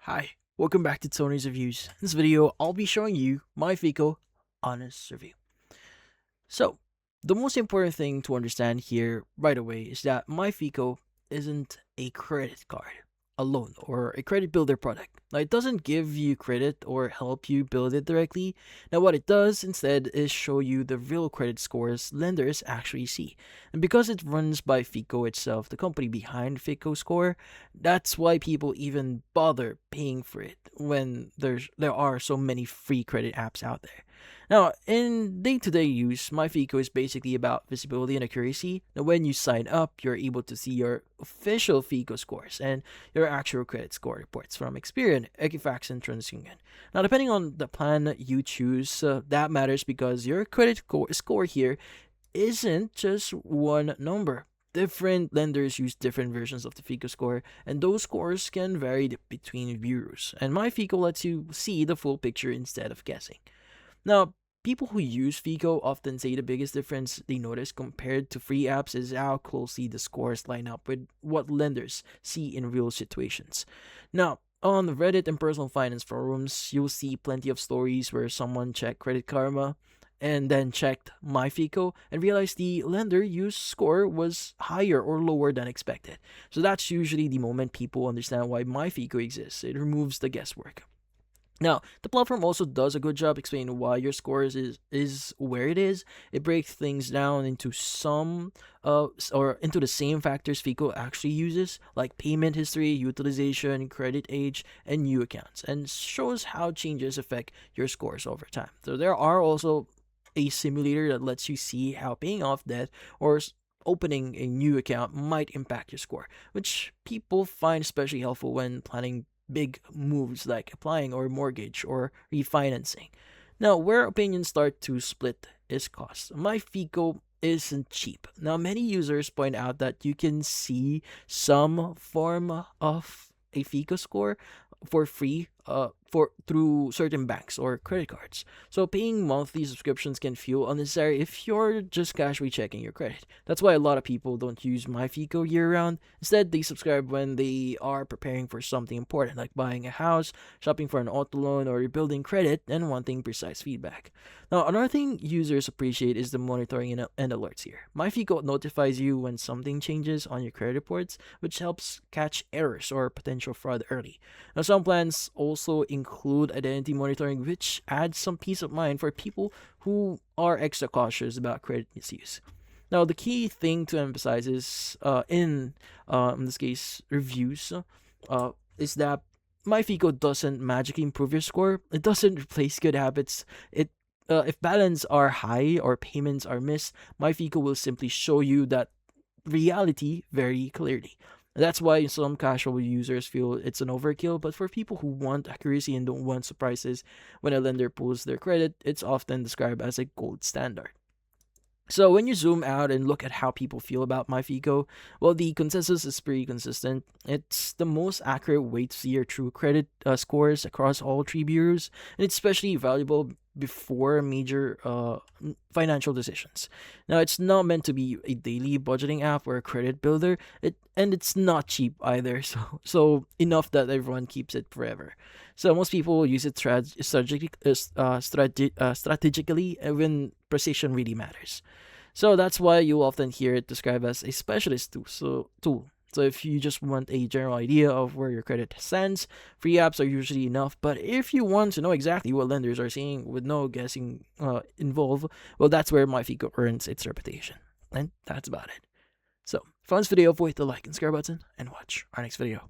Hi, welcome back to Tony's Reviews. In this video, I'll be showing you myFICO honest review. So, the most important thing to understand here right away is that myFICO isn't a credit card, a loan, or a credit builder product. Now, it doesn't give you credit or help you build it directly. Now, what it does instead is show you the real credit scores lenders actually see. And because it runs by FICO itself, the company behind FICO Score, that's why people even bother paying for it when there are so many free credit apps out there. Now, in day-to-day use, myFICO is basically about visibility and accuracy. Now, when you sign up, you're able to see your official FICO scores and your actual credit score reports from Experian, Equifax, and TransUnion. Now, depending on the plan you choose, that matters because your credit score here isn't just one number. Different lenders use different versions of the FICO score, and those scores can vary between bureaus. And myFICO lets you see the full picture instead of guessing. Now, people who use FICO often say the biggest difference they notice compared to free apps is how closely the scores line up with what lenders see in real situations. Now, on Reddit and personal finance forums, you'll see plenty of stories where someone checked Credit Karma and then checked myFICO and realized the lender used score was higher or lower than expected. So that's usually the moment people understand why myFICO exists. It removes the guesswork. Now, the platform also does a good job explaining why your scores is where it is. It breaks things down into or into the same factors FICO actually uses, like payment history, utilization, credit age, and new accounts, and shows how changes affect your scores over time. So there are also a simulator that lets you see how paying off debt or opening a new account might impact your score, which people find especially helpful when planning big moves like applying or mortgage or refinancing. Now, where opinions start to split is cost. myFICO isn't cheap. Now, many users point out that you can see some form of a FICO score for free for through certain banks or credit cards. So paying monthly subscriptions can feel unnecessary if you're just casually checking your credit. That's why a lot of people don't use myFICO year round. Instead, they subscribe when they are preparing for something important like buying a house, shopping for an auto loan, or rebuilding credit and wanting precise feedback. Now, another thing users appreciate is the monitoring and alerts here. myFICO notifies you when something changes on your credit reports, which helps catch errors or potential fraud early. Now, some plans also include identity monitoring, which adds some peace of mind for people who are extra cautious about credit misuse. Now, the key thing to emphasize is in this case, reviews, is that myFICO doesn't magically improve your score. It doesn't replace good habits. If balance are high or payments are missed, myFICO will simply show you that reality very clearly. That's why some casual users feel it's an overkill, but for people who want accuracy and don't want surprises when a lender pulls their credit, it's often described as a gold standard. So when you zoom out and look at how people feel about myFICO, well, the consensus is pretty consistent. It's the most accurate way to see your true credit scores across all three bureaus, and it's especially valuable before major financial decisions. Now, it's not meant to be a daily budgeting app or a credit builder. It's not cheap either. So enough that everyone keeps it forever. So most people use it strategically when precision really matters. So that's why you'll often hear it described as a specialist tool. So if you just want a general idea of where your credit stands, free apps are usually enough. But if you want to know exactly what lenders are seeing with no guessing involved, well, that's where myFICO earns its reputation. And that's about it. So, if you found this video, hit the like and subscribe button and watch our next video.